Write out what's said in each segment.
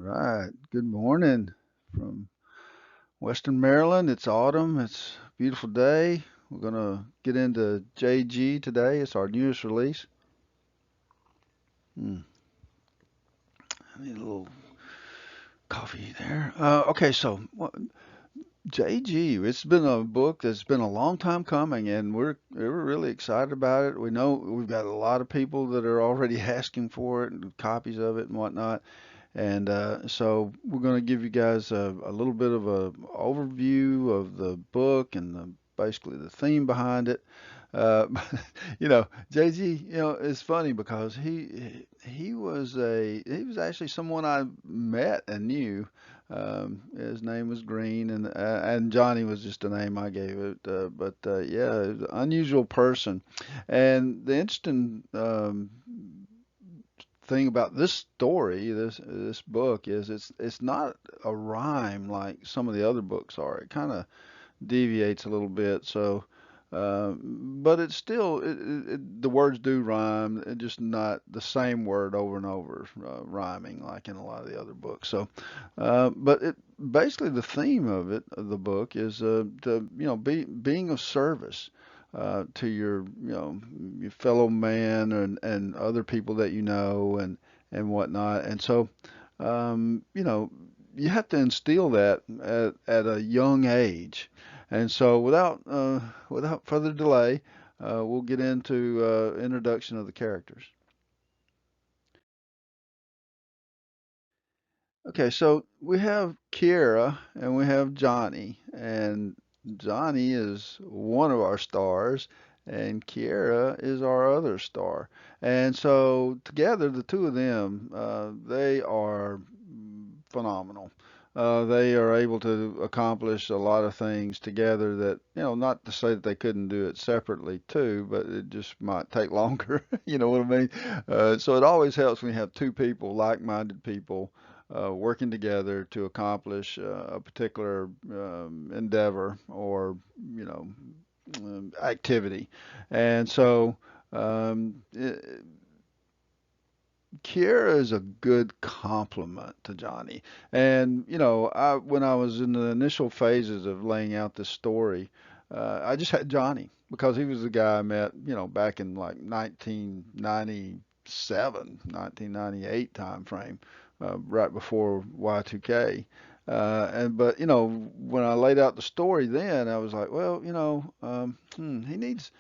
Right. Good morning from Western Maryland. It's autumn. It's a beautiful day. We're going to get into JG today. It's our newest release. Hmm, I need a little coffee there. JG, it's been a book that's been a long time coming, and we're really excited about it. We know we've got a lot of people that are already asking for it and copies of it and whatnot. And so we're going to give you guys a little bit of a overview of the book and basically the theme behind it. Uh, JG, it's funny because he was actually someone I met and knew. His name was Green, and Johnny was just a name I gave it. But yeah, he was an unusual person. And the interesting thing about this story, this book, is it's not a rhyme like some of the other books are. It kind of deviates a little bit. But it's still the words do rhyme, just not the same word over and over, rhyming like in a lot of the other books. But it basically the theme of the book is to being of service to your fellow man and other people that you know and whatnot. And so you have to instill that at a young age. And so without further delay, we'll get into introduction of the characters. Okay, so we have Kiera and we have Johnny, and Johnny is one of our stars, and Kiera is our other star. And so together, the two of them, they are phenomenal. They are able to accomplish a lot of things together that, not to say that they couldn't do it separately too, but it just might take longer. You know what I mean? So it always helps when you have two people, like-minded people, working together to accomplish a particular endeavor or you know activity. And so Kiera is a good complement to Johnny. And when I was in the initial phases of laying out this story, I just had Johnny because he was the guy I met, back in like 1997, 1998 time frame, right before Y2K. But when I laid out the story then, I was like, well, he needs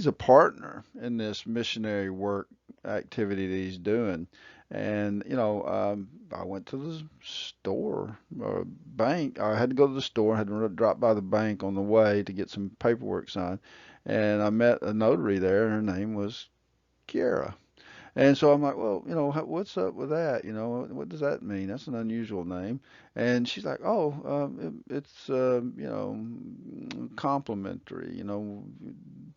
a partner in this missionary work activity that he's doing. And I went to the store or bank. I had to go to the store. I had to drop by the bank on the way to get some paperwork signed. And I met a notary there, and her name was Kiara. And so I'm like, well, what's up with that? What does that mean? That's an unusual name. And she's like, oh, it's, complimentary,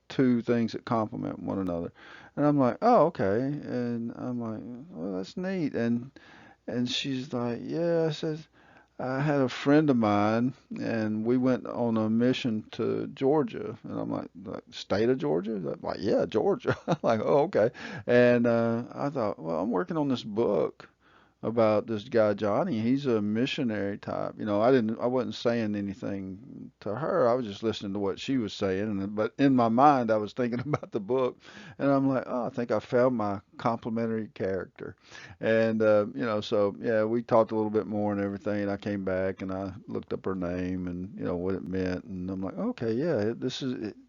two things that complement one another. And I'm like, oh, okay. And I'm like, well, that's neat. And she's like, yeah, I says, I had a friend of mine, and we went on a mission to Georgia, and I'm like state of Georgia? They're like, yeah, Georgia. I'm like, oh, okay. And I thought, well, I'm working on this book about this guy Johnny. He's a missionary type. I wasn't saying anything to her. I was just listening to what she was saying. But in my mind, I was thinking about the book, and I'm like, oh, I think I found my complimentary character. And so yeah, we talked a little bit more and everything. And I came back and I looked up her name and what it meant. And I'm like, okay, yeah,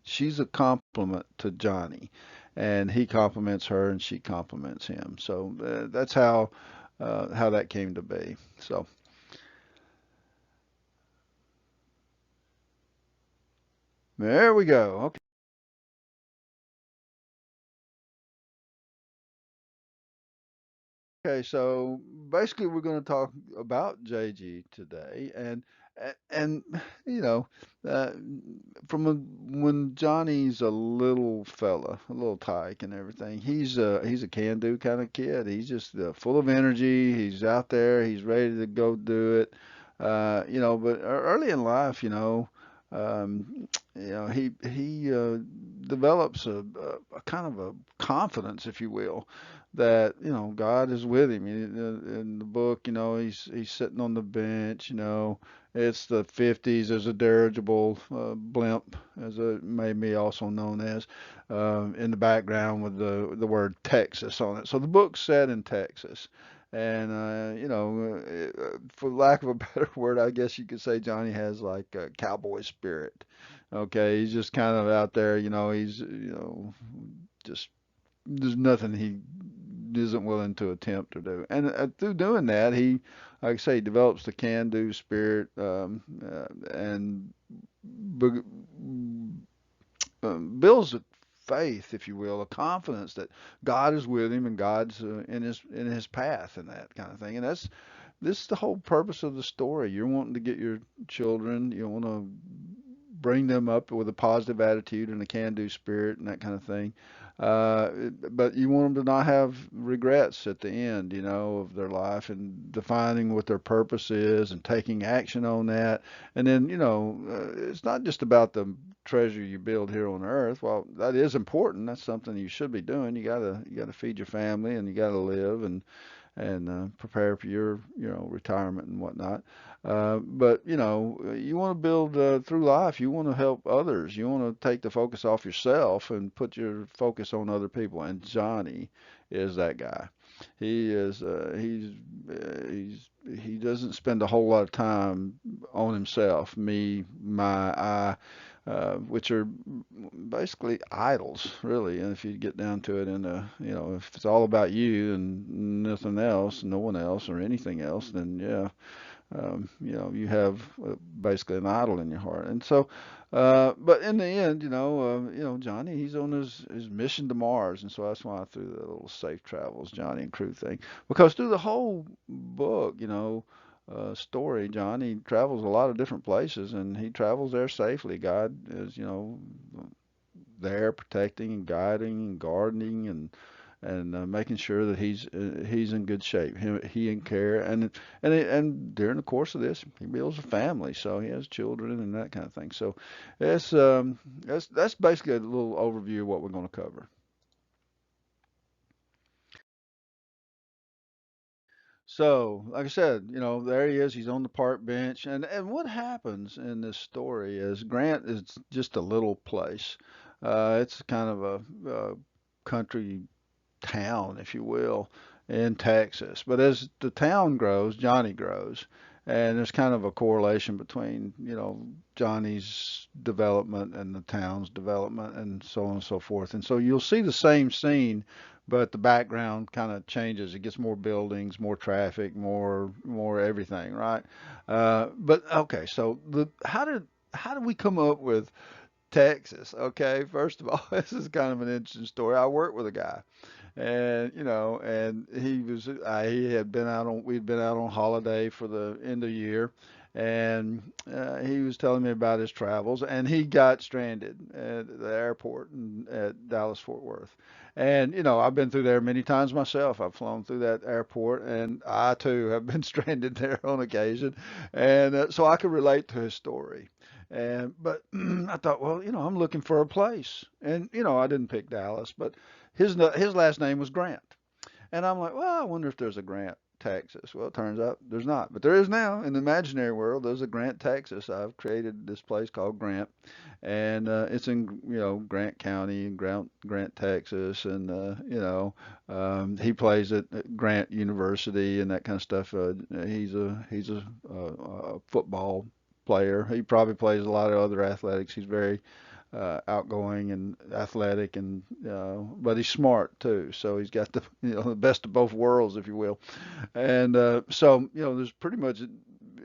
she's a compliment to Johnny, and he compliments her and she compliments him. So that's how that came to be. So there we go. Okay, so basically we're going to talk about JG today, and you know, uh, when Johnny's a little fella, a little tyke and everything, he's a can-do kind of kid. He's just full of energy. He's out there. He's ready to go do it. But early in life, he develops a kind of a confidence, if you will, that God is with him. In the book, he's sitting on the bench. It's the 50s. There's a dirigible blimp, as it may be also known as, in the background with the word Texas on it. So the book's set in Texas. And for lack of a better word, I guess you could say Johnny has like a cowboy spirit. Okay, he's just kind of out there. He's just there's nothing he isn't willing to attempt to do. And through doing that, he, like I say, develops the can-do spirit, and b- builds a faith, if you will, a confidence that God is with him and God's in his path and that kind of thing. And this is the whole purpose of the story. You're wanting to get your children, you want to bring them up with a positive attitude and a can-do spirit and that kind of thing. Uh, but you want them to not have regrets at the end, of their life, and defining what their purpose is and taking action on that. And then, it's not just about the treasure you build here on earth. Well, that is important. That's something you should be doing. You gotta feed your family, and you gotta live, and prepare for your retirement and whatnot. But you want to build through life. You want to help others. You want to take the focus off yourself and put your focus on other people. And Johnny is that guy. He is. He doesn't spend a whole lot of time on himself, me, my, I, which are basically idols, really. And if you get down to it, and if it's all about you and nothing else, no one else or anything else, then yeah, you have basically an idol in your heart. And so, but in the end, Johnny, he's on his mission to Mars, and so that's why I threw the little safe travels Johnny and crew thing, because through the whole book, story, Johnny travels a lot of different places, and he travels there safely. God is, there protecting and guiding and gardening and making sure that he's in good shape. He and Kara, and during the course of this, he builds a family, so he has children and that kind of thing. So that's basically a little overview of what we're going to cover. So, like I said, there he is. He's on the park bench, and what happens in this story is Grant is just a little place. It's kind of a country town, if you will, in Texas. But as the town grows, Johnny grows, and there's kind of a correlation between, Johnny's development and the town's development, and so on and so forth. And so you'll see the same scene, but the background kind of changes. It gets more buildings, more traffic, more everything, right? But okay, so the how did we come up with Texas? Okay, first of all, this is kind of an interesting story. I worked with a guy, and he had been out on we'd been out on holiday for the end of the year, and he was telling me about his travels, and he got stranded at the airport at Dallas Fort Worth. And I've been through there many times myself. I've flown through that airport, and I too have been stranded there on occasion, and so I could relate to his story. But I thought, well, I'm looking for a place, and I didn't pick Dallas, but his last name was Grant, and I'm like, well, I wonder if there's a Grant, Texas. Well, it turns out there's not, but there is now in the imaginary world. There's a Grant, Texas. I've created this place called Grant, and it's in Grant County in Grant, Texas, and he plays at Grant University and that kind of stuff. He's a football player. He probably plays a lot of other athletics. He's very outgoing and athletic, and but he's smart too. So he's got the best of both worlds, if you will. And so there's pretty much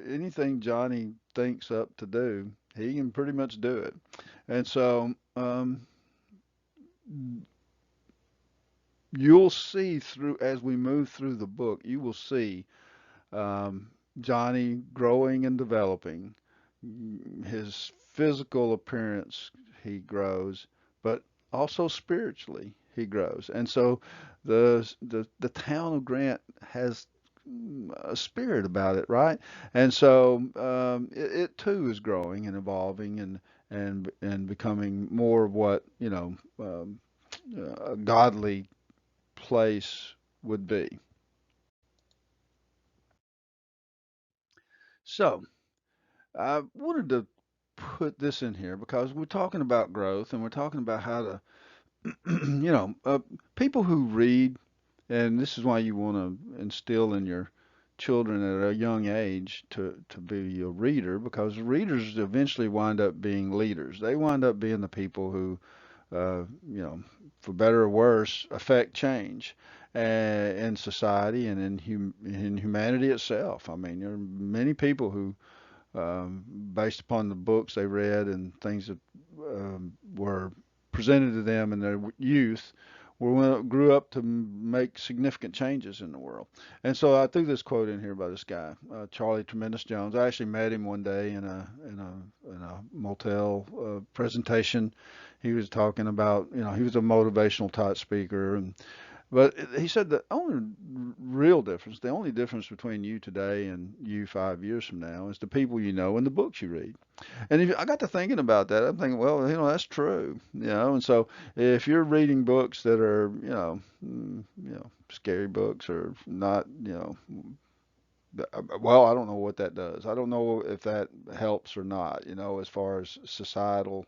anything Johnny thinks up to do, he can pretty much do it. And so you'll see through as we move through the book, you will see um, Johnny growing and developing. His physical appearance, he grows, but also spiritually he grows. And so the town of Grant has a spirit about it, right? And so it too is growing and evolving and becoming more of what a godly place would be. So I wanted to put this in here because we're talking about growth and we're talking about how to, people who read, and this is why you want to instill in your children at a young age to be a reader, because readers eventually wind up being leaders. They wind up being the people who, uh, you know, for better or worse, affect change in society and in humanity itself. I mean, there are many people who based upon the books they read and things that were presented to them in their youth, grew up to make significant changes in the world. And so I threw this quote in here by this guy, Charlie Tremendous Jones. I actually met him one day in a motel presentation. He was talking about, he was a motivational type speaker, and but he said the only real difference, the only difference between you today and you 5 years from now is the people you know and the books you read. And I got to thinking about that. I'm thinking, well, that's true, And so if you're reading books that are, scary books or not, well, I don't know what that does. I don't know if that helps or not, as far as societal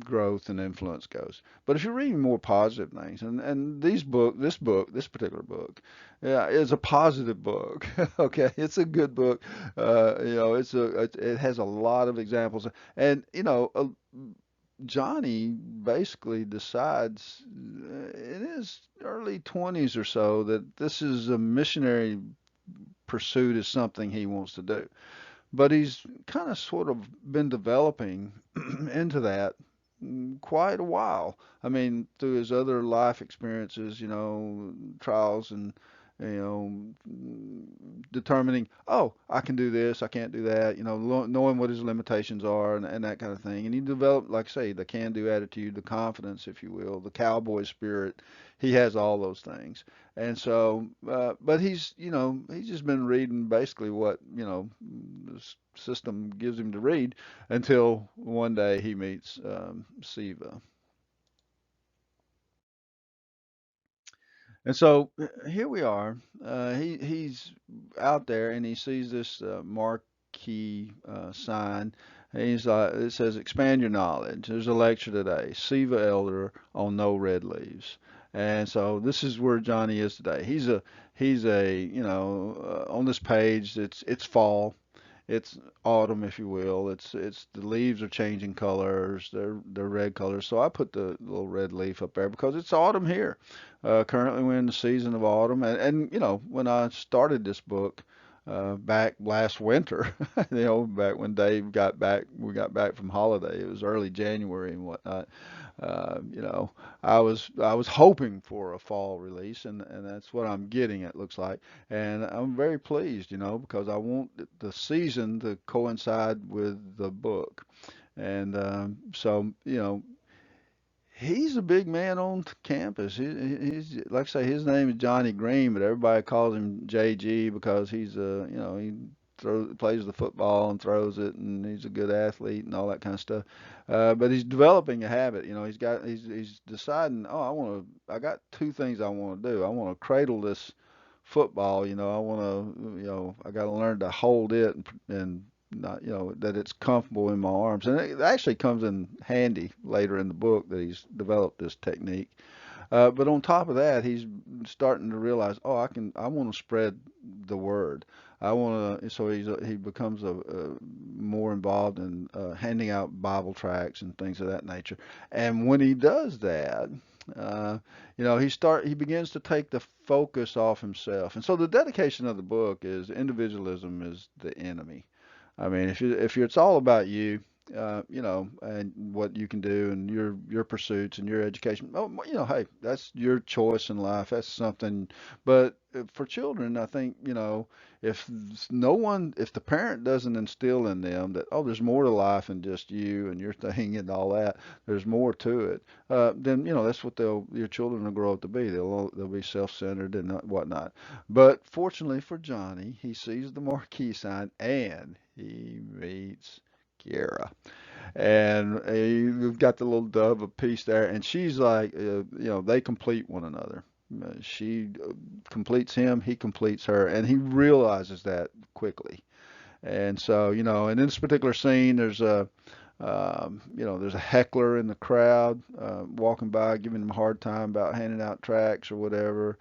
growth and influence goes. But if you're reading more positive things, and this particular book, yeah, is a positive book. Okay, it's a good book. It has a lot of examples, and Johnny basically decides in his early 20s or so that this is a missionary pursuit is something he wants to do. But he's kind of sort of been developing into that quite a while. I mean, through his other life experiences, trials and determining, oh, I can do this, I can't do that, knowing what his limitations are and that kind of thing. And he developed, like I say, the can-do attitude, the confidence, if you will, the cowboy spirit. He has all those things. And so, but he's just been reading basically what, the system gives him to read until one day he meets Siva. And so here we are. He's out there and he sees this marquee sign. And he's it says, "Expand your knowledge." There's a lecture today, Siva Elder on no red leaves. And so this is where Johnny is today. He's a on this page. It's fall. It's autumn, if you will. It's the leaves are changing colors. They're red colors. So I put the little red leaf up there because it's autumn here. Currently, we're in the season of autumn, and when I started this book back last winter, back when Dave got back, we got back from holiday. It was early January and whatnot. You know, I was hoping for a fall release, and that's what I'm getting. It looks like, and I'm very pleased, because I want the season to coincide with the book, and so he's a big man on campus. He's like I say, his name is Johnny Green, but everybody calls him JG because he's he plays the football and throws it, and he's a good athlete and all that kind of stuff. But he's developing a habit. He's deciding. Oh, I got two things I want to do. I want to cradle this football. I want to. I got to learn to hold it and not that it's comfortable in my arms, and it actually comes in handy later in the book that he's developed this technique. But on top of that, he's starting to realize, oh, I want to spread the word. I want to, so he becomes a more involved in handing out Bible tracts and things of that nature. And when he does that, uh, he begins to take the focus off himself. And so the dedication of the book is individualism is the enemy. I mean, if it's all about you, and what you can do and your pursuits and your education. Oh, hey, that's your choice in life. That's something. But for children, I think, if if the parent doesn't instill in them that, oh, there's more to life than just you and your thing and all that, there's more to it, then, that's what your children will grow up to be. They'll be self-centered and whatnot. But fortunately for Johnny, he sees the marquee sign and he meets Kiara. And you've got the little dove of peace there, and she's like, they complete one another. She completes him, he completes her, and he realizes that quickly. And so, and in this particular scene, there's a heckler in the crowd walking by, giving him a hard time about handing out tracts or whatever.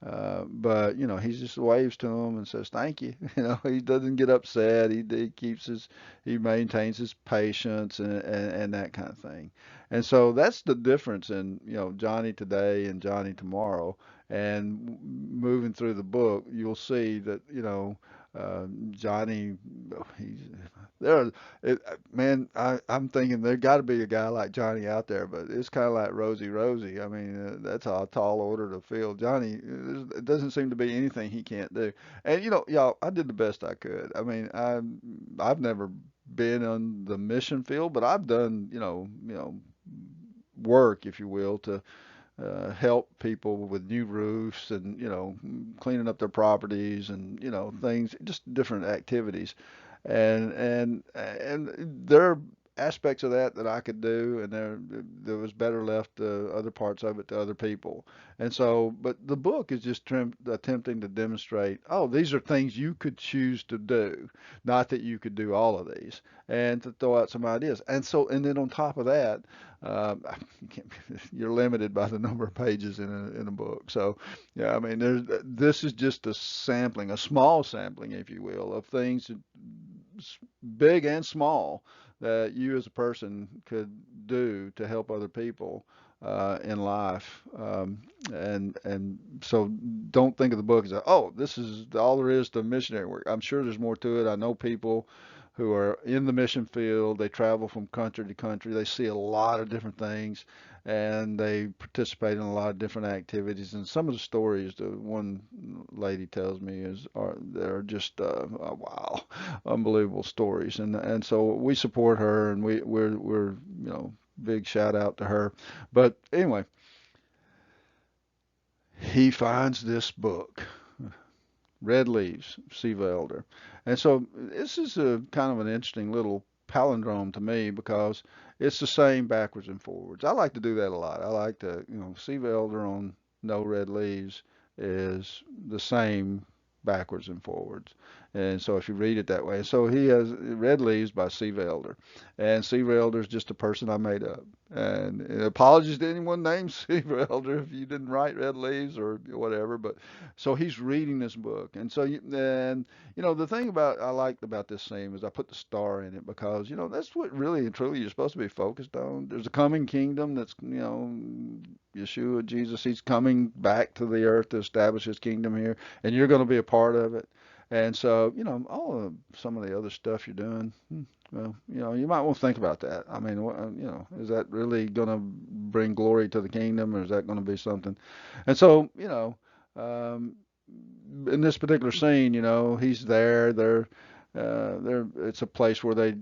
But he just waves to him and says thank you. He doesn't get upset. He maintains his patience and that kind of thing. And so that's the difference in Johnny today and Johnny tomorrow. And moving through the book, you'll see that Johnny, he's there. Man, I'm thinking there got to be a guy like Johnny out there, but it's kind of like Rosie. I mean, that's a tall order to fill. Johnny, it doesn't seem to be anything he can't do. And y'all, I did the best I could. I mean, I've never been on the mission field, but I've done, work, if you will, to help people with new roofs and cleaning up their properties and things, just different activities. And there are aspects of that I could do, and there was better left other parts of it to other people. And so, but the book is just attempting to demonstrate, oh, these are things you could choose to do, not that you could do all of these, and to throw out some ideas. And so, and then on top of that, you can't, you're limited by the number of pages in a book. So, yeah, I mean, this is just a sampling, a small sampling, if you will, of things big and small that you as a person could do to help other people in life. And so don't think of the book as oh, this is all there is to missionary work. I'm sure there's more to it. I know people who are in the mission field. They travel from country to country. They see a lot of different things, and they participate in a lot of different activities. And some of the stories the one lady tells me they're just wow, unbelievable stories. And so we support her, and we're big shout out to her. But anyway, he finds this book, Red Leaves, Siva Elder. And so this is a kind of an interesting little palindrome to me because it's the same backwards and forwards. I like to do that a lot. I like to, Siva Elder on No Red Leaves is the same backwards and forwards. And so if you read it that way, so he has Red Leaves by Siva Elder. And Siva Elder is just a person I made up. And apologies to anyone named Siva Elder if you didn't write Red Leaves or whatever. But so he's reading this book, and so the thing about I liked about this scene is I put the star in it because that's what really and truly you're supposed to be focused on. There's a coming kingdom that's Yeshua, Jesus, he's coming back to the earth to establish his kingdom here, and you're going to be a part of it. And so all of some of the other stuff you're doing. Well, you might want to think about that. I mean, is that really going to bring glory to the kingdom, or is that going to be something? And so, um, in this particular scene, he's there. It's a place where they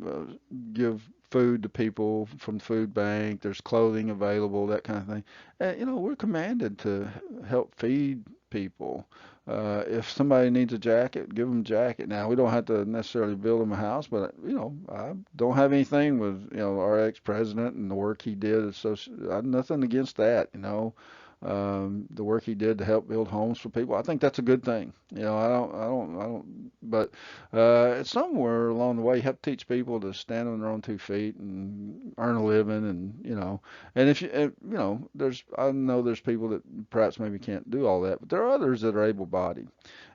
uh, give food to people from the food bank. There's clothing available, that kind of thing. And, we're commanded to help feed people. If somebody needs a jacket, give them a jacket. Now, we don't have to necessarily build them a house, but I don't have anything with our ex-president and the work he did. So nothing against that. The work he did to help build homes for people. I think that's a good thing. But it's somewhere along the way you have to teach people to stand on their own 2 feet and earn a living, and if I know there's people that perhaps maybe can't do all that, but there are others that are able-bodied,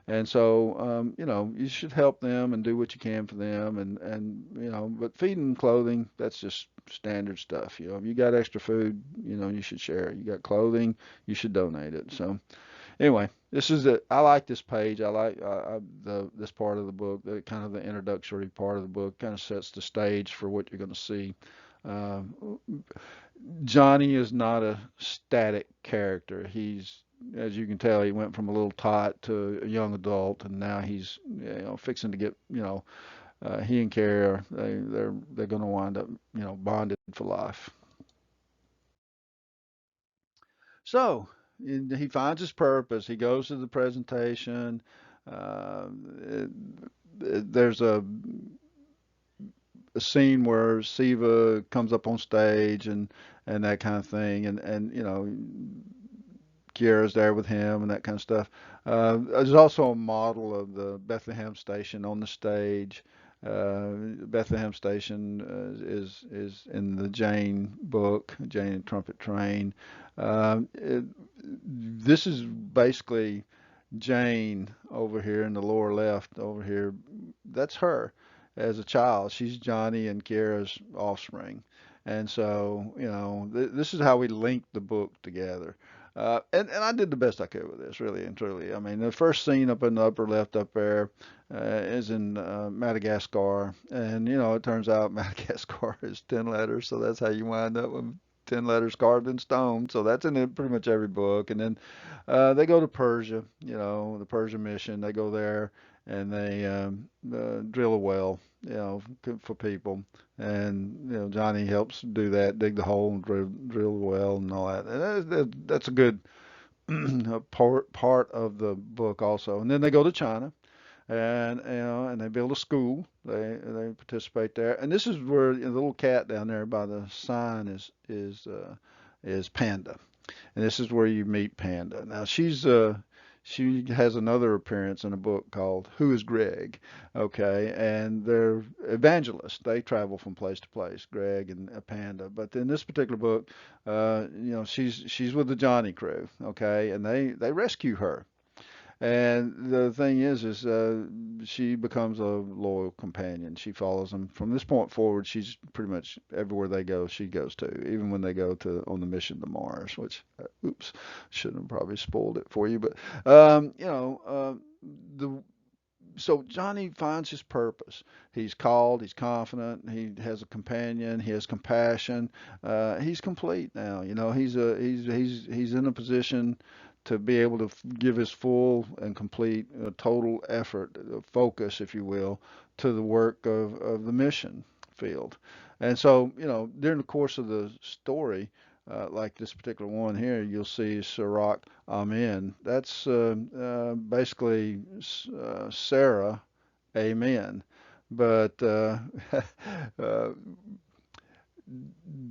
and so you should help them and do what you can for them, and but feeding and clothing, that's just standard stuff. If you got extra food, you should share it. You got clothing, you should donate it. So Anyway, I like this page. I like the this part of the book, the kind of the introductory part of the book, kind of sets the stage for what you're going to see. Um, Johnny is not a static character. He's, as you can tell, he went from a little tot to a young adult, and now he's, fixing to get, he and Carrie are they're going to wind up, bonded for life. So he finds his purpose. He goes to the presentation. Uh, it, there's a scene where Siva comes up on stage and that kind of thing, and Kiera's there with him and that kind of stuff. There's also a model of the Bethlehem station on the stage. Bethlehem Station is in the Jane book, Jane and Trumpet Train. This is basically Jane over here in the lower left over here. That's her as a child. She's Johnny and Kiera's offspring. And so, this is how we linked the book together. And I did the best I could with this, really and truly. I mean, the first scene up in the upper left up there is in Madagascar. And, it turns out Madagascar is 10 letters, so that's how you wind up with 10 letters carved in stone. So that's in pretty much every book. And then they go to Persia, the Persian mission. They go there and they drill a well, for people. And Johnny helps do that, dig the hole, and drill the well, and all that. And that's a good part of the book also. And then they go to China, and and they build a school. They participate there. And this is where the little cat down there by the sign is Panda. And this is where you meet Panda. Now she has another appearance in a book called Who is Greg? Okay, and they're evangelists. They travel from place to place, Greg and Panda. But in this particular book, she's with the Johnny crew. Okay, and they rescue her. And the thing is she becomes a loyal companion. She follows them from this point forward. She's pretty much everywhere they go, she goes to, even when they go to on the mission to Mars. Which, oops, shouldn't have probably spoiled it for you. But the so Johnny finds his purpose. He's called. He's confident. He has a companion. He has compassion. He's complete now. He's in a position to be able to give his full and complete, total effort, focus, if you will, to the work of the mission field. And so, during the course of the story, like this particular one here, you'll see Sirach Amen. That's basically Sarah Amen. But uh,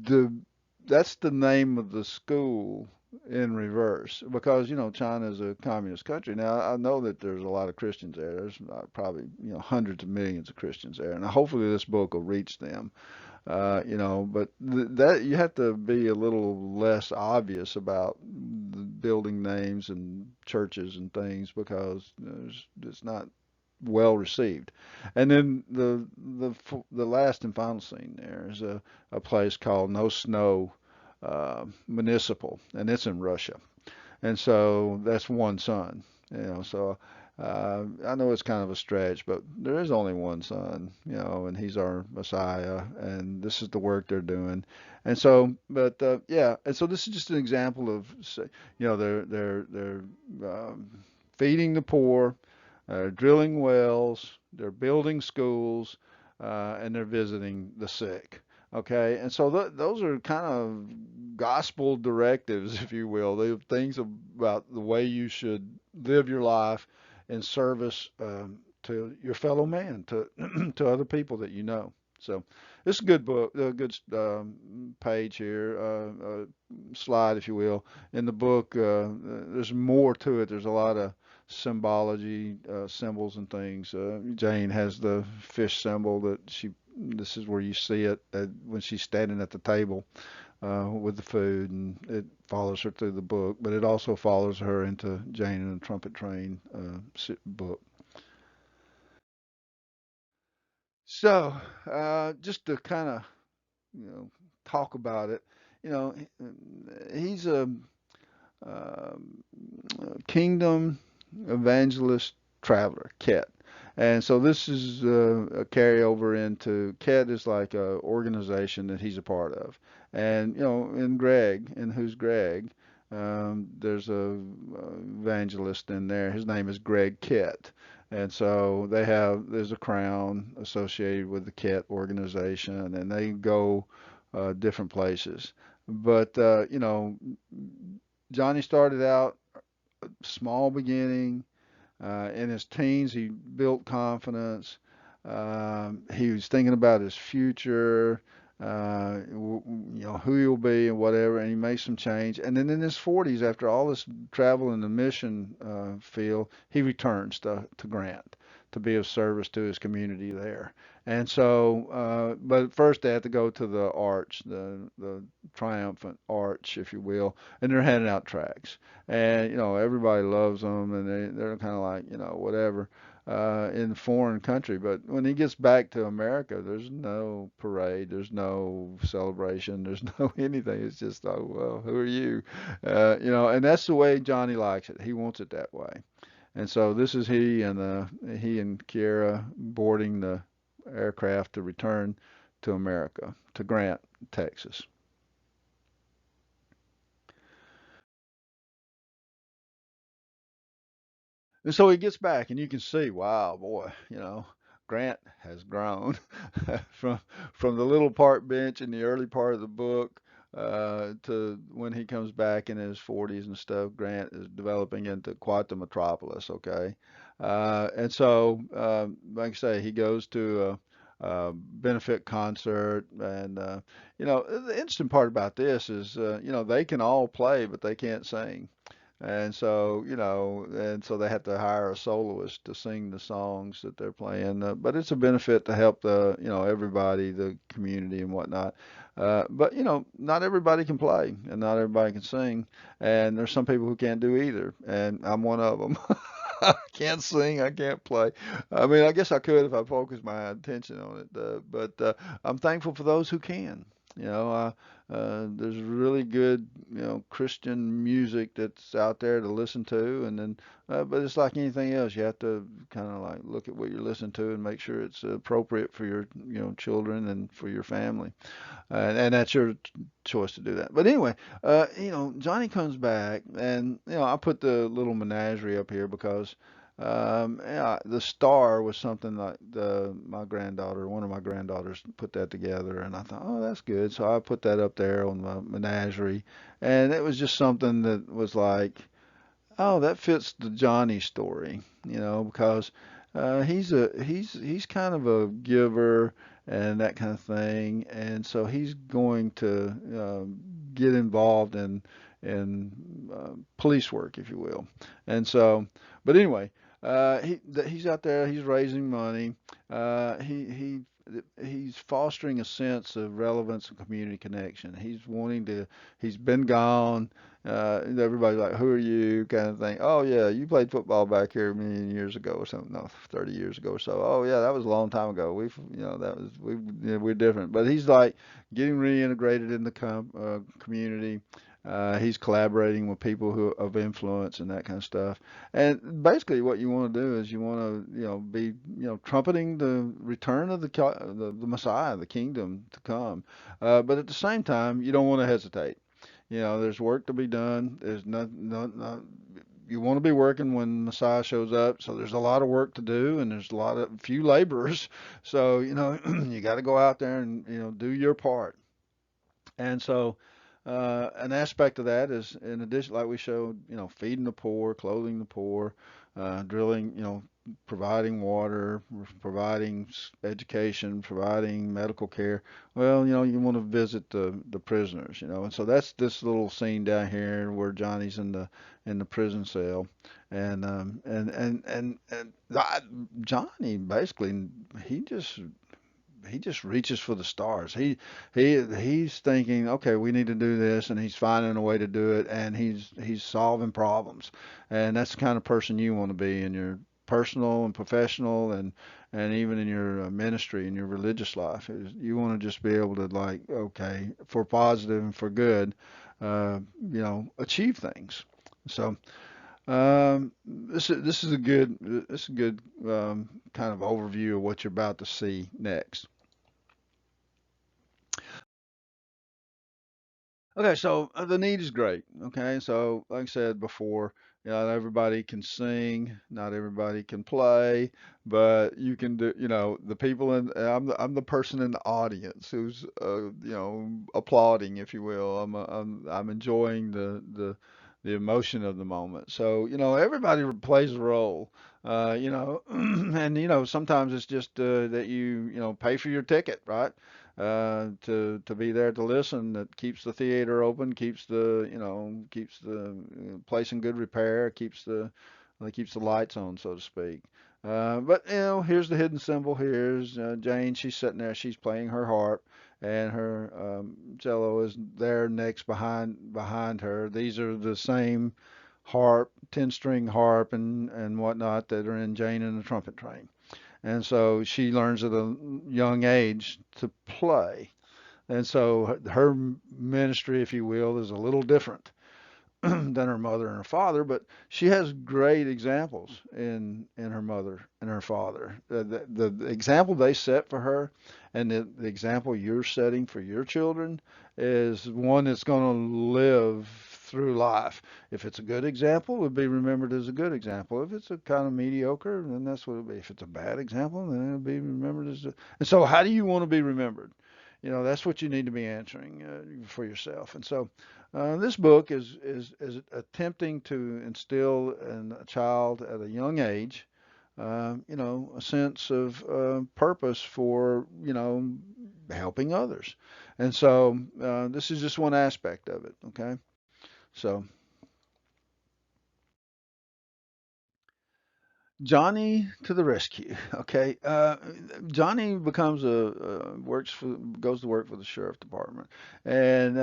the that's the name of the school in reverse because China is a communist country. Now I know that there's a lot of Christians there. There's probably hundreds of millions of Christians there, and hopefully this book will reach them. But that you have to be a little less obvious about the building names and churches and things because it's not well received. And then the last and final scene there is a place called No Snow Municipal, and it's in Russia. And so that's one son. So I know it's kind of a stretch, but there is only one son, and he's our Messiah, and this is the work they're doing. And so, but yeah, and so this is just an example of, they're feeding the poor, drilling wells, they're building schools, and they're visiting the sick. Okay, and so those are kind of gospel directives, if you will. They're things about the way you should live your life in service to your fellow man, to to other people that you know. So it's a good book, a good page here, slide, if you will. In the book, there's more to it. There's a lot of symbology, symbols and things. Jane has the fish symbol that this is where you see it when she's standing at the table with the food, and it follows her through the book, but it also follows her into Jane and the Trumpet Train book. So, just to kind of, you know, talk about it, you know, he's um, Kingdom Evangelist Traveler, KET. And so this is a carryover into KET is like a organization that he's a part of. And in Greg, and who's Greg? There's a evangelist in there. His name is Greg KET. And so there's a crown associated with the KET organization, and they go different places. But Johnny started out small beginning. In his teens, he built confidence. He was thinking about his future, who he'll be and whatever, and he made some change. And then in his 40s, after all this travel in the mission field, he returns to Grant to be of service to his community there. And so, but first they had to go to the arch, the triumphant arch, if you will, and they're handing out tracts. And everybody loves them, and they're kind of like whatever in a foreign country. But when he gets back to America, there's no parade, there's no celebration, there's no anything. It's just, oh well, who are you? And that's the way Johnny likes it. He wants it that way. And so this is he and Kiara boarding the aircraft to return to America, to Grant, Texas. And so he gets back, and you can see, wow, boy, Grant has grown from from the little park bench in the early part of the book to when he comes back in his 40s and stuff. Grant is developing into quite the metropolis. Okay, and so like I say, he goes to a benefit concert, and the interesting part about this is, they can all play, but they can't sing. And so they have to hire a soloist to sing the songs that they're playing. But it's a benefit to help everybody, the community and whatnot. But not everybody can play and not everybody can sing. And there's some people who can't do either. And I'm one of them. I can't sing, I can't play. I mean, I guess I could if I focused my attention on it. But I'm thankful for those who can. There's really good, Christian music that's out there to listen to, and then, but it's like anything else. You have to kind of like look at what you're listening to and make sure it's appropriate for your, children and for your family, and that's your choice to do that. But anyway, Johnny comes back, and I put the little menagerie up here because. Yeah, the star was something like my granddaughter, one of my granddaughters, put that together, and I thought, oh, that's good. So I put that up there on my menagerie, and it was just something that was like, oh, that fits the Johnny story, because he's kind of a giver and that kind of thing, and so he's going to get involved in police work, if you will, and so, but anyway, he's out there, he's raising money, he's fostering a sense of relevance and community connection. He's been gone. Everybody's like, "Who are you?" kind of thing. Oh yeah, you played football back here a million years ago or something. No, 30 years ago or so. Oh yeah, that was a long time ago. We're different. But he's like getting reintegrated in the community. He's collaborating with people who of influence and that kind of stuff. And basically, what you want to do is you want to, be, trumpeting the return of the Messiah, the kingdom to come. But at the same time, you don't want to hesitate. There's work to be done. There's not, you want to be working when Messiah shows up. So there's a lot of work to do, and there's few laborers. So you got to go out there and do your part. And so an aspect of that is, in addition, like we showed, feeding the poor, clothing the poor, drilling, providing water, providing education, providing medical care. Well, you want to visit the prisoners, and so that's this little scene down here where Johnny's in the prison cell, and Johnny basically he just he just reaches for the stars. He's thinking, okay, we need to do this, and he's finding a way to do it, and he's solving problems, and that's the kind of person you want to be in your personal and professional, and even in your ministry and your religious life. You want to just be able to, like, okay, for positive and for good, achieve things. So this is a good kind of overview of what you're about to see next. Okay, so the need is great. Okay, so like I said before, not everybody can sing, not everybody can play, but you can do. The people in I'm the person in the audience who's applauding, if you will. I'm enjoying the emotion of the moment. So everybody plays a role. And sometimes it's just that you pay for your ticket, right? To be there to listen. That keeps the theater open, keeps the place in good repair, keeps the lights on, so to speak. But here's the hidden symbol. Here's Jane. She's sitting there. She's playing her harp, and her cello is there next behind her. These are the same harp, 10-string harp, and whatnot that are in Jane and the Trumpet Train. And so she learns at a young age to play. And so her ministry, if you will, is a little different than her mother and her father, but she has great examples in her mother and her father. The example they set for her, and the example you're setting for your children, is one that's going to live through life. If it's a good example, it would be remembered as a good example. If it's a kind of mediocre, then that's what it'll be. If it's a bad example, then it'll be remembered as a. And so, how do you want to be remembered? That's what you need to be answering for yourself. And so, this book is attempting to instill in a child at a young age, a sense of purpose for helping others. And so this is just one aspect of it. Okay, so Johnny to the rescue. Okay, Johnny becomes works for goes to work for the sheriff department, and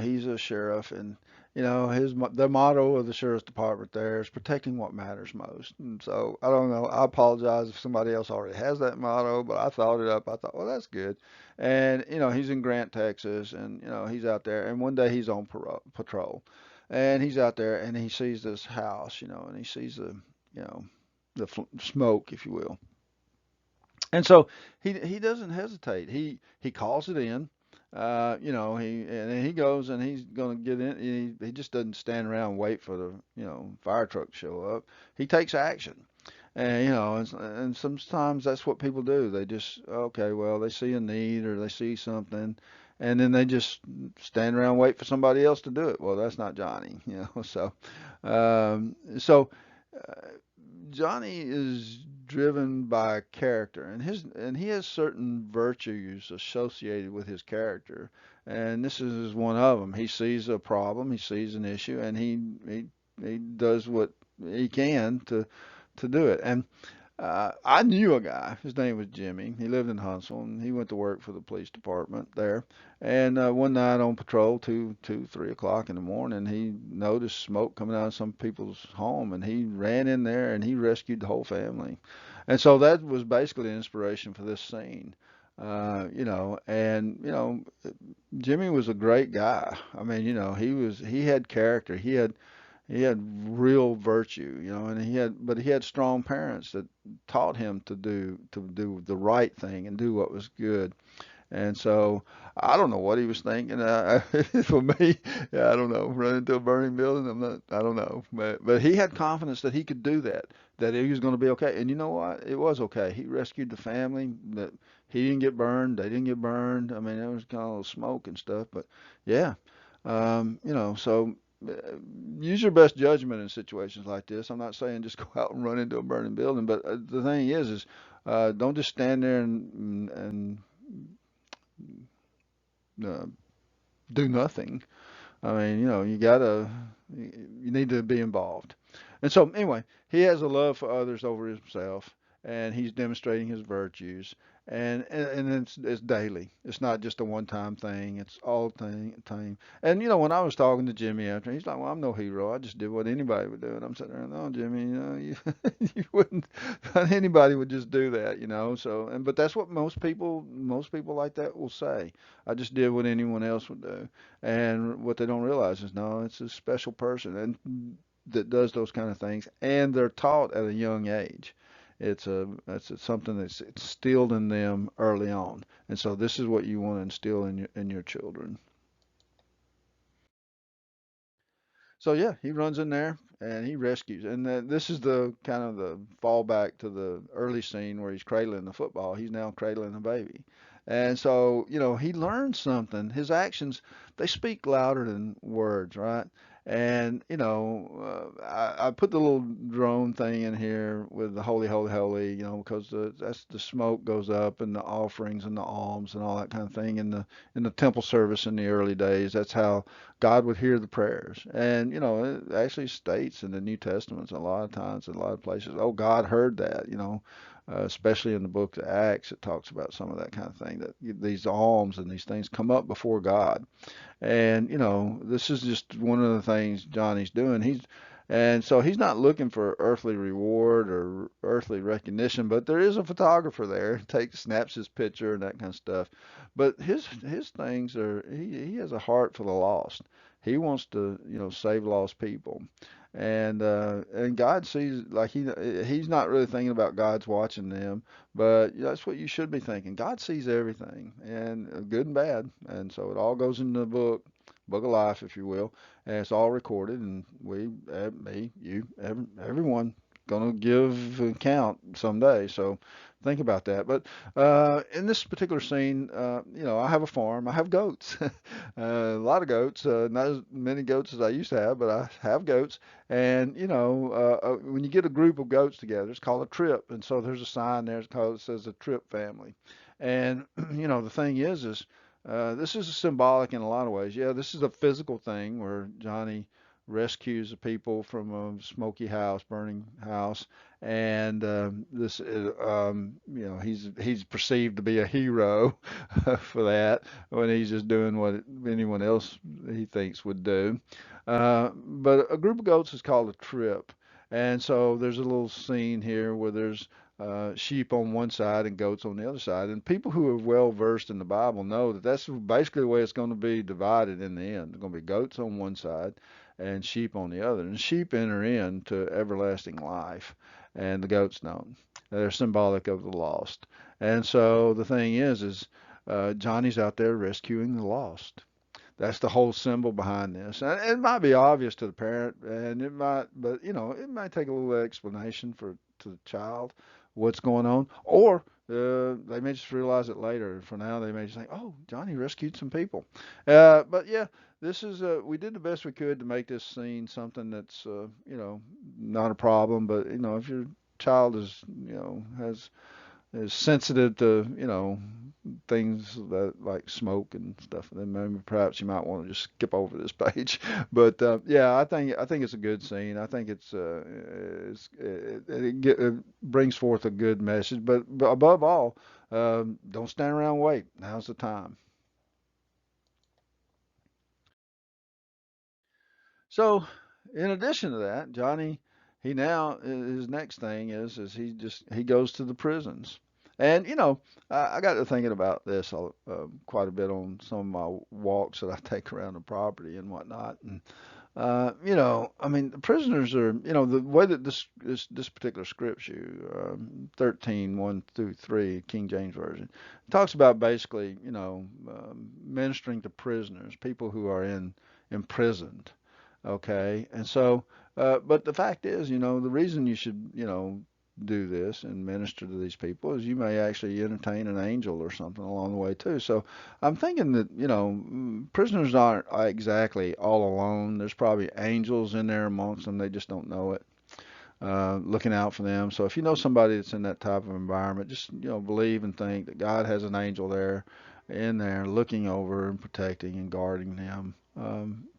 he's a sheriff, and the motto of the sheriff's department there is protecting what matters most. And so I don't know. I apologize if somebody else already has that motto, but I thought it up. I thought, well, that's good. And he's in Grant, Texas, and he's out there, and one day he's on patrol, and he's out there, and he sees this house, and he sees you know the smoke, if you will. And so he doesn't hesitate. He calls it in. He goes and he's gonna get in. He just doesn't stand around and wait for the fire truck to show up. He takes action. And and sometimes that's what people do. They just okay, well they see a need or they see something, and then they just stand around and wait for somebody else to do it. Well, that's not Johnny, So, so Johnny is driven by character, and he has certain virtues associated with his character, and this is one of them. He sees a problem, he sees an issue, and he does what he can to do it. And I knew a guy. His name was Jimmy. He lived in Huntsville, and he went to work for the police department there. And one night on patrol, 3 o'clock in the morning, he noticed smoke coming out of some people's home, and he ran in there and he rescued the whole family. And so that was basically the inspiration for this scene. Jimmy was a great guy. I mean, he had character. He had real virtue, and he had strong parents that taught him to do the right thing and do what was good. And so I don't know what he was thinking. For me, yeah, I don't know. Run into a burning building, I don't know. But he had confidence that he could do that, that he was going to be okay. And you know what? It was okay. He rescued the family. That he didn't get burned. They didn't get burned. I mean, there was kind of smoke and stuff, but yeah. So uh, use your best judgment in situations like this. I'm not saying just go out and run into a burning building, but the thing is don't just stand there and uh, do nothing. I mean, you need to be involved. And so, anyway, he has a love for others over himself, and he's demonstrating his virtues. And it's daily. It's not just a one-time thing. It's all time. And when I was talking to Jimmy after, he's like, "Well, I'm no hero. I just did what anybody would do." And I'm sitting there, "No, Jimmy, you you wouldn't. Anybody would just do that. So, but that's what most people like that will say. I just did what anyone else would do. And what they don't realize is, no, it's a special person and that does those kind of things, and they're taught at a young age. It's something that's instilled in them early on, and so this is what you want to instill in your children. So yeah, he runs in there and he rescues. And this is the kind of the fallback to the early scene where he's cradling the football. He's now cradling a baby. And so, he learns something. His actions, they speak louder than words, right? And, I put the little drone thing in here with the holy, holy, holy, because that's the smoke goes up and the offerings and the alms and all that kind of thing in the temple service in the early days. That's how God would hear the prayers. And, it actually states in the New Testament a lot of times in a lot of places, oh, God heard that. Especially in the book of Acts, it talks about some of that kind of thing, that these alms and these things come up before God. And, this is just one of the things Johnny's doing. And so he's not looking for earthly reward or earthly recognition, but there is a photographer there, snaps his picture and that kind of stuff. But his things are he has a heart for the lost. He wants to, save lost people. And God sees, like, he's not really thinking about God's watching them, but that's what you should be thinking. God sees everything, and good and bad, and so it all goes in the book of life, if you will, and it's all recorded. And me, you, everyone, gonna give an account someday. So think about that. But in this particular scene, I have a farm. I have goats, a lot of goats. Not as many goats as I used to have, but I have goats. And when you get a group of goats together, it's called a trip. And so there's a sign there. It says a trip family. And the thing is this is symbolic in a lot of ways. Yeah, this is a physical thing where Johnny rescues the people from a smoky house, burning house, and this, he's perceived to be a hero for that when he's just doing what anyone else he thinks would do. But a group of goats is called a trip, and so there's a little scene here where there's sheep on one side and goats on the other side. And people who are well versed in the Bible know that that's basically the way it's going to be divided in the end. There's going to be goats on one side and sheep on the other. And sheep enter into everlasting life, and the goats don't. They're symbolic of the lost. And so the thing is Johnny's out there rescuing the lost. That's the whole symbol behind this. And it might be obvious to the parent, and but it might take a little explanation to the child what's going on, or they may just realize it later. For now, they may just think, "Oh, Johnny rescued some people." But yeah, this is we did the best we could to make this scene something that's not a problem. But if your child is sensitive to things that like smoke and stuff, then maybe perhaps you might want to just skip over this page. But yeah, I think it's a good scene. I think it brings forth a good message. But above all, don't stand around and wait. Now's the time. So, in addition to that, Johnny, he now his next thing is he goes to the prisons, and I got to thinking about this quite a bit on some of my walks that I take around the property and whatnot, and I mean, the prisoners are, the way that this particular scripture, 13:1 through 3, King James Version, talks about basically, ministering to prisoners, people who are imprisoned. Okay, and so, but the fact is, the reason you should, do this and minister to these people is you may actually entertain an angel or something along the way too. So I'm thinking that, prisoners aren't exactly all alone. There's probably angels in there amongst them. They just don't know it, looking out for them. So if you know somebody that's in that type of environment, just, believe and think that God has an angel there in there looking over and protecting and guarding them,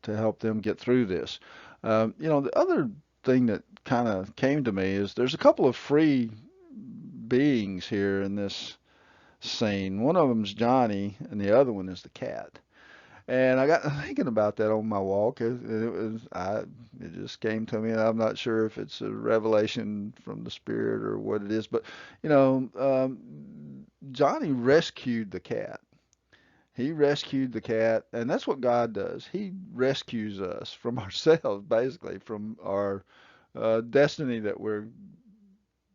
to help them get through this. The other thing that kind of came to me is there's a couple of free beings here in this scene. One of them's Johnny, and the other one is the cat. And I got thinking about that on my walk. It just came to me, and I'm not sure if it's a revelation from the Spirit or what it is. But you know, Johnny rescued the cat. He rescued the cat, and that's what God does. He rescues us from ourselves, basically, from our destiny that we're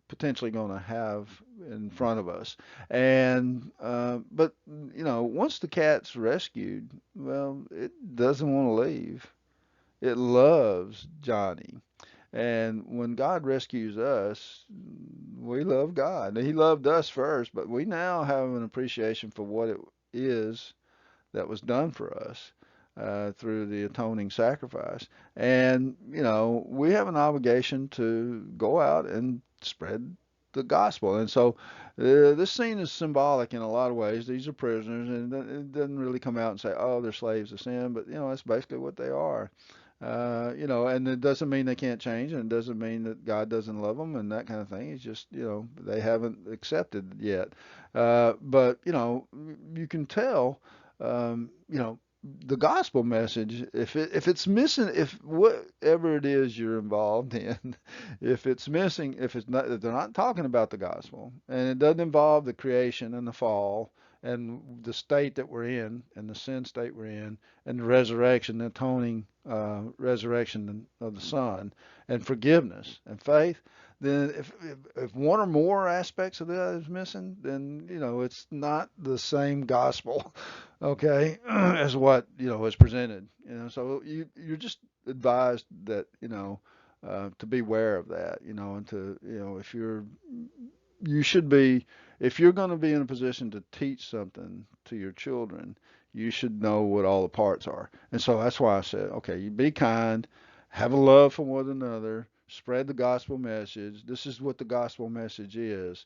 potentially going to have in front of us. And but once the cat's rescued, well, it doesn't want to leave. It loves Johnny. And when God rescues us, we love God. He loved us first, but we now have an appreciation for what it is that was done for us through the atoning sacrifice. And, we have an obligation to go out and spread the gospel. And so this scene is symbolic in a lot of ways. These are prisoners, and it doesn't really come out and say, oh, they're slaves of sin, but, that's basically what they are. And it doesn't mean they can't change, and it doesn't mean that God doesn't love them and that kind of thing. It's just, they haven't accepted yet. But, you can tell the gospel message, if it's missing, if whatever it is you're involved in, if it's missing, if they're not talking about the gospel, and it doesn't involve the creation and the fall and the state that we're in and the sin state we're in and the resurrection, the atoning resurrection of the Son and forgiveness and faith, then if one or more aspects of that is missing, then it's not the same gospel, okay, as what is presented. So you're just advised that to beware of that, and to if you should be, if you're going to be in a position to teach something to your children, you should know what all the parts are. And so that's why I said, okay, you be kind, have a love for one another, spread the gospel message. This is what the gospel message is.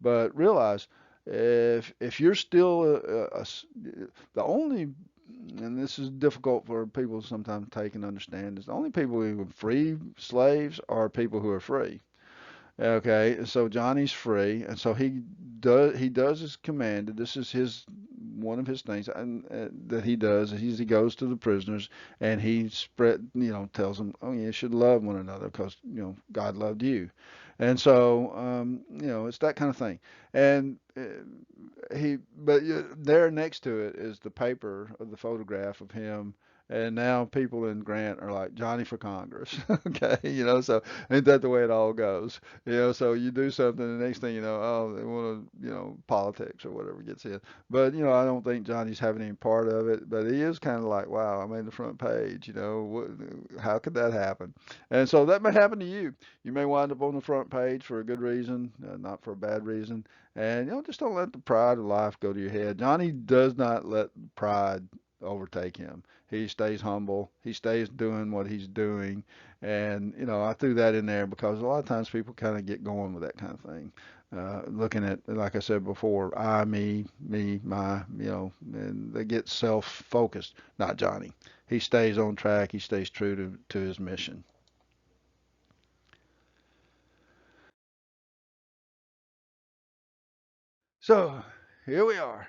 But realize if you're still the only, and this is difficult for people sometimes to take and understand, is the only people who are free slaves are people who are free. Okay, so Johnny's free, and so he does as commanded. This is his one of his things and that he does. He goes to the prisoners and he tells them, oh, you should love one another because God loved you, and so it's that kind of thing. And but there next to it is the paper of the photograph of him. And now people in Grant are like Johnny for Congress. Okay, so ain't that the way it all goes? So you do something, the next thing you know, oh, they want to, politics or whatever gets in. But, I don't think Johnny's having any part of it. But he is kind of like, wow, I made the front page, how could that happen? And so that may happen to you. You may wind up on the front page for a good reason, not for a bad reason. And, just don't let the pride of life go to your head. Johnny does not let pride overtake him. He stays humble. He stays doing what he's doing. And, I threw that in there because a lot of times people kind of get going with that kind of thing. Looking at, like I said before, I, me, my, and they get self-focused. Not Johnny. He stays on track. He stays true to his mission. So here we are.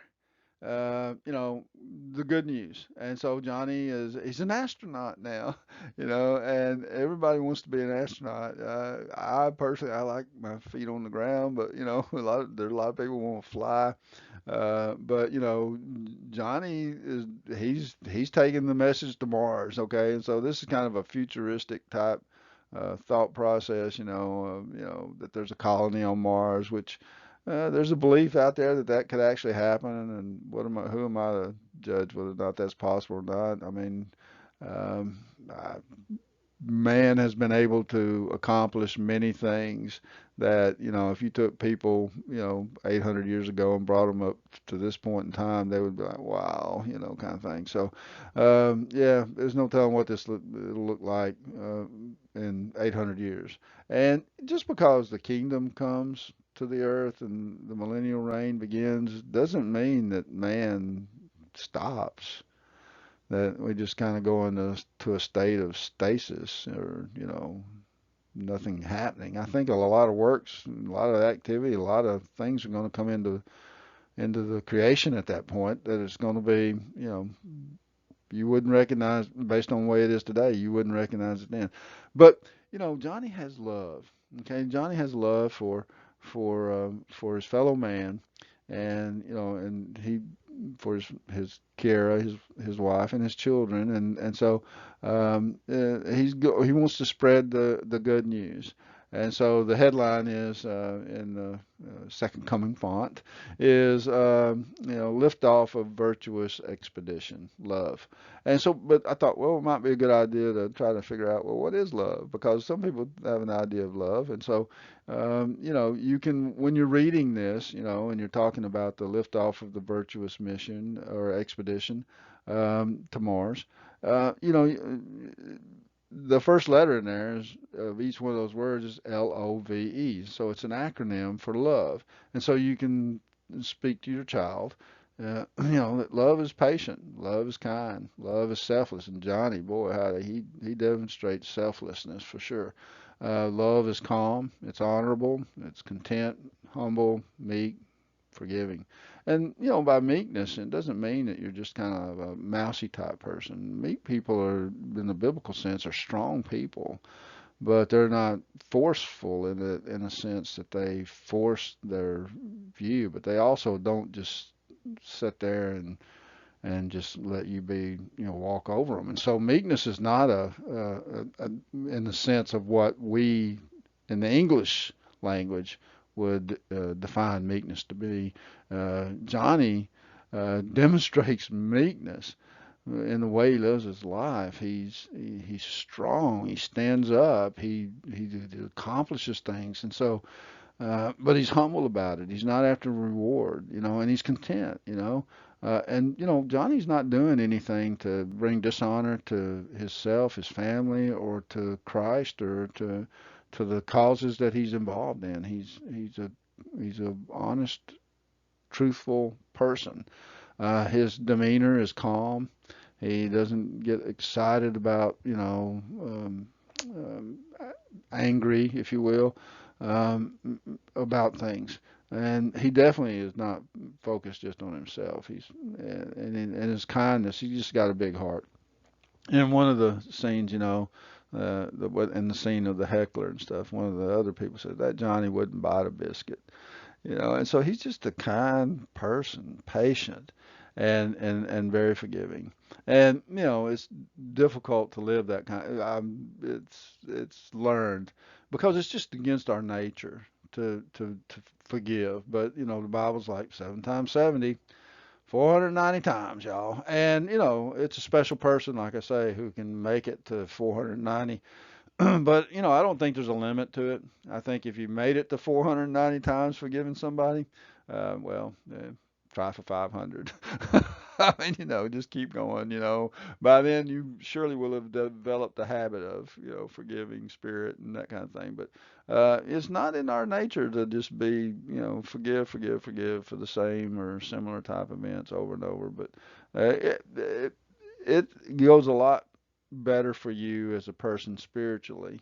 The good news. And so Johnny he's an astronaut now, and everybody wants to be an astronaut. I personally, I like my feet on the ground, but there's a lot of people who want to fly. But Johnny he's taking the message to Mars, okay? And so this is kind of a futuristic type thought process, that there's a colony on Mars, which there's a belief out there that that could actually happen, and who am I to judge whether or not that's possible or not? I mean, um, I, man has been able to accomplish many things that, if you took people, 800 years ago and brought them up to this point in time, they would be like, wow, kind of thing. So, yeah, there's no telling what it'll look like in 800 years. And just because the kingdom comes to the earth and the millennial reign begins doesn't mean that man stops, that we just kind of go into to a state of stasis or nothing happening. I think a lot of works, a lot of activity, a lot of things are going to come into the creation at that point that it's going to be, you wouldn't recognize based on the way it is today. You wouldn't recognize it then. But Johnny has love. Okay, Johnny has love for his fellow man, and and he for his Kiara, his wife, and his children, and so he wants to spread the good news. And so the headline is in the second coming font is lift off of virtuous expedition, love. And so, but I thought, well, it might be a good idea to try to figure out, well, what is love? Because some people have an idea of love, and so you can, when you're reading this, and you're talking about the liftoff of the virtuous mission or expedition to Mars, the first letter in there is, of each one of those words is LOVE. So it's an acronym for love. And so you can speak to your child, that love is patient, love is kind, love is selfless. And Johnny, boy, how he demonstrates selflessness for sure. Love is calm, it's honorable, it's content, humble, meek, forgiving. And by meekness, it doesn't mean that you're just kind of a mousy type person. Meek people are, in the biblical sense, are strong people, but they're not forceful in a sense that they force their view, but they also don't just sit there and just let you be, walk over them. And so meekness is not in the sense of what we in the English language would define meekness to be. Johnny demonstrates meekness in the way he lives his life. He's strong. He stands up. He accomplishes things, and so. But he's humble about it. He's not after reward, and he's content, and Johnny's not doing anything to bring dishonor to himself, his family, or to Christ, or to the causes that he's involved in. He's a honest, truthful person. His demeanor is calm. He doesn't get excited about, um, angry, if you will, um, about things. And he definitely is not focused just on himself. And his kindness. He just got a big heart. In one of the scenes, in the scene of the heckler and stuff, one of the other people said that Johnny wouldn't bite a biscuit. And so he's just a kind person, patient, and very forgiving. And it's difficult to live that kind. It's learned because it's just against our nature to forgive. But the Bible's like 7 times 70. 490 times, y'all. And, it's a special person, like I say, who can make it to 490. But, I don't think there's a limit to it. I think if you made it to 490 times forgiving somebody, well, try for 500. I mean, just keep going, By then, you surely will have developed the habit of, forgiving spirit and that kind of thing. But it's not in our nature to just be, forgive, forgive, forgive for the same or similar type events over and over. But it goes a lot better for you as a person spiritually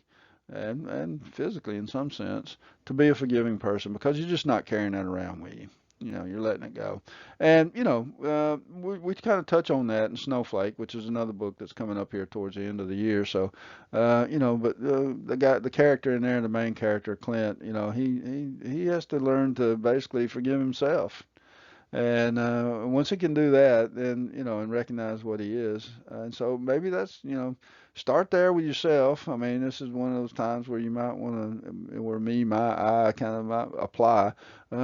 and physically in some sense to be a forgiving person because you're just not carrying that around with you. You're letting it go. And, we kind of touch on that in Snowflake, which is another book that's coming up here towards the end of the year. So, but the character in there, the main character, Clint, he has to learn to basically forgive himself. And once he can do that, then, and recognize what he is. And so maybe that's, start there with yourself. I mean, this is one of those times where you might want to, where I kind of might apply.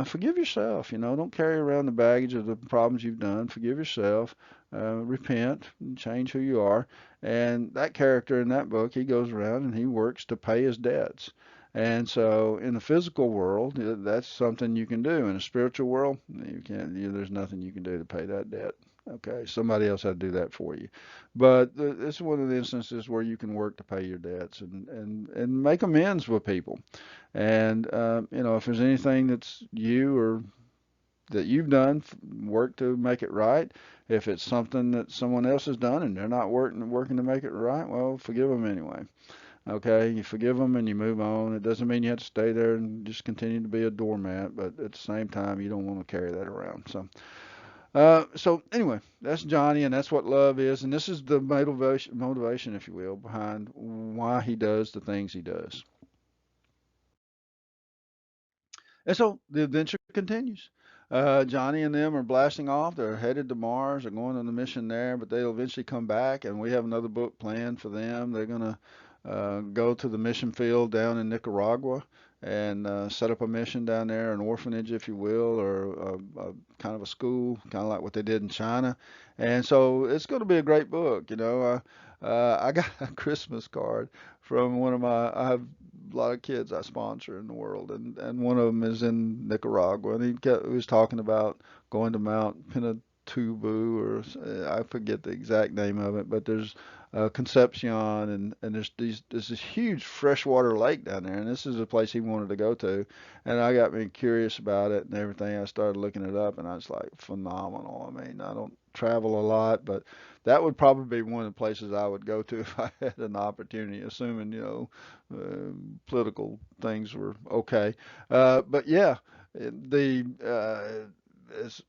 Forgive yourself, don't carry around the baggage of the problems you've done. Forgive yourself, repent, and change who you are. And that character in that book, he goes around and he works to pay his debts. And so in the physical world, that's something you can do. In a spiritual world, you can't, there's nothing you can do to pay that debt. Okay, somebody else had to do that for you. But this is one of the instances where you can work to pay your debts and make amends with people. And, if there's anything that's you or that you've done, work to make it right. If it's something that someone else has done and they're not working to make it right, well, forgive them anyway. Okay, you forgive them and you move on. It doesn't mean you have to stay there and just continue to be a doormat, but at the same time, you don't want to carry that around. So anyway, that's Johnny, and that's what love is, and this is the motivation, if you will, behind why he does the things he does. And so the adventure continues. Johnny and them are blasting off. They're headed to Mars. They're going on the mission there, but they'll eventually come back, and we have another book planned for them. They're going to go to the mission field down in Nicaragua and set up a mission down there, an orphanage, if you will, or kind of a school, kind of like what they did in China. And so it's going to be a great book. I got a Christmas card from one of my. I have a lot of kids I sponsor in the world, and one of them is in Nicaragua, and he was talking about going to Mount Pinatubo, or I forget the exact name of it, but there's Concepcion, and there's this huge freshwater lake down there, and this is a place he wanted to go to, and I got me curious about it and everything. I started looking it up, and I was like, phenomenal. I mean, I don't travel a lot, but that would probably be one of the places I would go to if I had an opportunity, assuming, political things were okay. But yeah, it's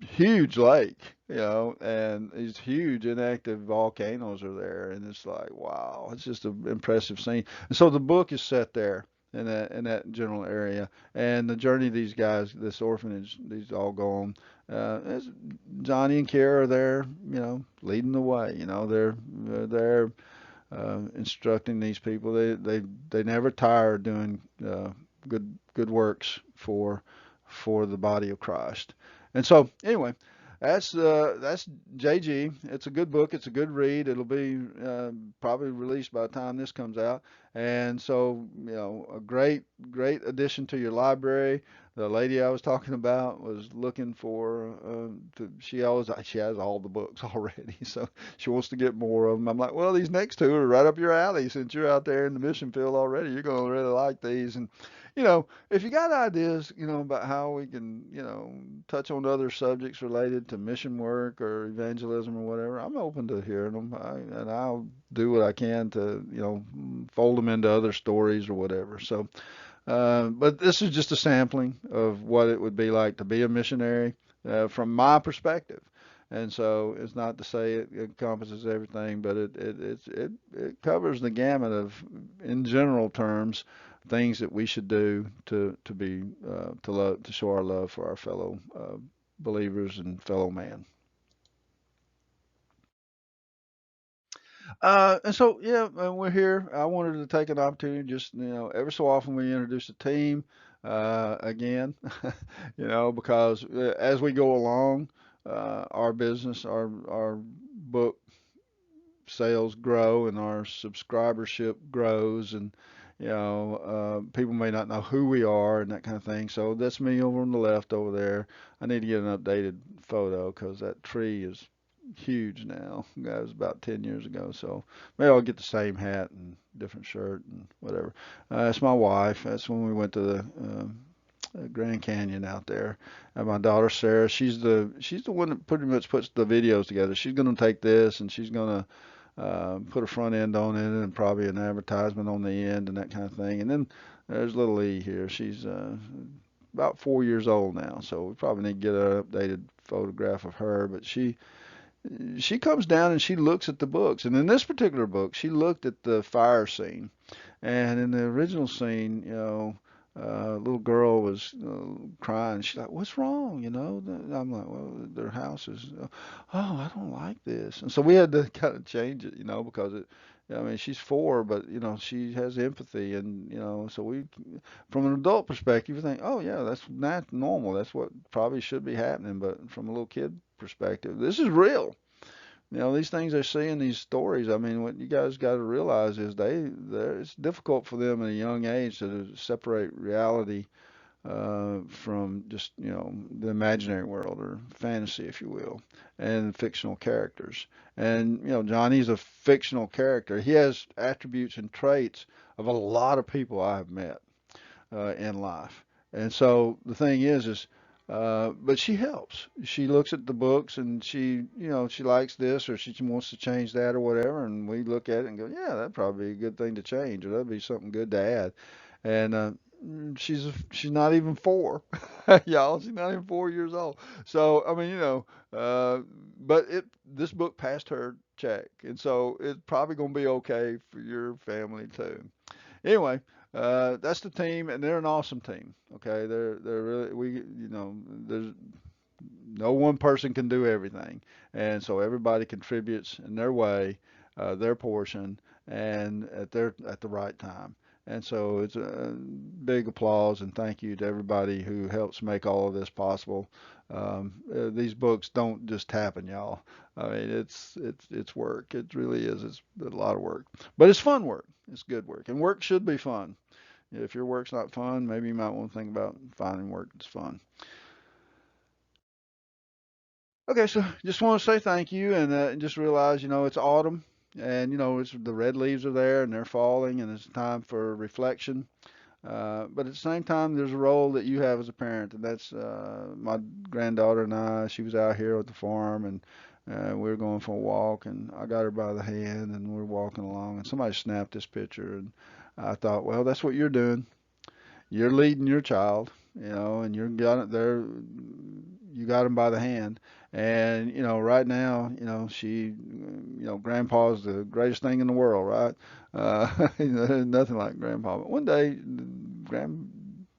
huge lake, and these huge inactive volcanoes are there, and it's like, wow, it's just an impressive scene. And so the book is set there in that general area, and the journey these guys, this orphanage, these all go on. Johnny and Kiara are there, leading the way. They're there instructing these people. They never tire doing good works for the body of Christ. And so anyway, that's JG. It's a good book. It's a good read. It'll be probably released by the time this comes out. And so, a great addition to your library. The lady I was talking about was looking for. She has all the books already, so she wants to get more of them. I'm like, well, these next two are right up your alley. Since you're out there in the mission field already, you're going to really like these. And if you got ideas, about how we can, touch on other subjects related to mission work or evangelism or whatever, I'm open to hearing them, and I'll do what I can to, fold them into other stories or whatever. So, but this is just a sampling of what it would be like to be a missionary from my perspective. And so it's not to say it encompasses everything, but it covers the gamut of, in general terms, things that we should do to be to love, to show our love for our fellow believers and fellow man. And so, yeah, we're here. I wanted to take an opportunity, just, every so often we introduce a team again, because as we go along, our business, our book sales grow and our subscribership grows, and people may not know who we are and that kind of thing. So that's me over on the left over there. I need to get an updated photo because that tree is huge now. That was about 10 years ago. So maybe I'll get the same hat and different shirt and whatever. That's my wife. That's when we went to the Grand Canyon out there. And my daughter Sarah, she's the one that pretty much puts the videos together. She's gonna take this and she's gonna put a front end on it and probably an advertisement on the end and that kind of thing. And then there's little E here. She's about 4 years old now, so we probably need to get an updated photograph of her. But she comes down and she looks at the books. And in this particular book, she looked at the fire scene. And in the original scene, little girl was crying. She's like, "What's wrong?" I'm like, "Well, their house is. Oh, I don't like this." And so we had to kind of change it, because I mean, she's 4, but she has empathy, and so from an adult perspective, you think, "Oh yeah, that's normal. That's what probably should be happening." But from a little kid perspective, this is real. These things they see in these stories. I mean, what you guys got to realize is it's difficult for them at a young age to separate reality from just, the imaginary world or fantasy, if you will, and fictional characters. And, Johnny's a fictional character. He has attributes and traits of a lot of people I have met in life. And so the thing is But she helps. She looks at the books and she likes this or she wants to change that or whatever. And we look at it and go, yeah, that'd probably be a good thing to change or that'd be something good to add. And she's not even four, y'all. She's not even 4 years old. So I mean, but this book passed her check, and so it's probably gonna be okay for your family too. Anyway, that's the team, and they're an awesome team. Okay, they're really there's no one person can do everything, and so everybody contributes in their way, their portion, and at the right time. And so it's a big applause and thank you to everybody who helps make all of this possible. These books don't just happen, y'all. I mean, it's work. It really is. It's a lot of work, but it's fun work. It's good work, and work should be fun. If your work's not fun, maybe you might want to think about finding work that's fun. Okay, so just want to say thank you, and just realize, it's autumn, and it's the red leaves are there, and they're falling, and it's time for reflection. But at the same time, there's a role that you have as a parent, and that's my granddaughter and I. She was out here at the farm, and we were going for a walk, and I got her by the hand, and we are walking along, and somebody snapped this picture, and I thought, well, that's what you're doing. You're leading your child, and you're got it there. You got him by the hand, and right now, Grandpa's the greatest thing in the world, right? There's nothing like Grandpa. But one day, Grand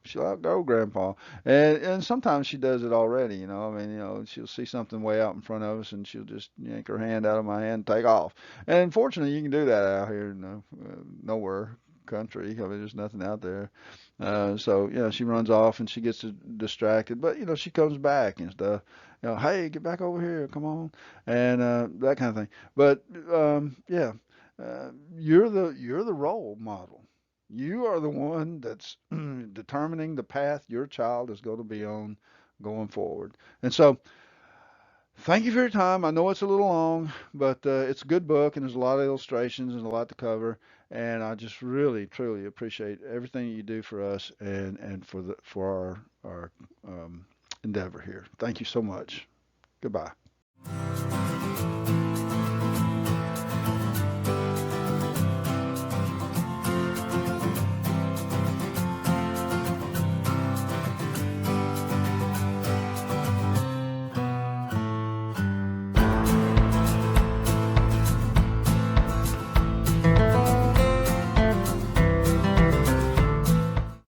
she'll outgrow Grandpa, and sometimes she does it already. I mean, she'll see something way out in front of us, and she'll just yank her hand out of my hand, and take off. And fortunately, you can do that out here, nowhere country. I mean, there's nothing out there. So she runs off and she gets distracted, but she comes back and stuff. Hey, get back over here, come on, and that kind of thing. But yeah, you're the role model. You are the one that's determining the path your child is going to be on going forward. And so, thank you for your time. I know it's a little long, but it's a good book and there's a lot of illustrations and a lot to cover. And I just really, truly appreciate everything you do for us and for our endeavor here. Thank you so much. Goodbye.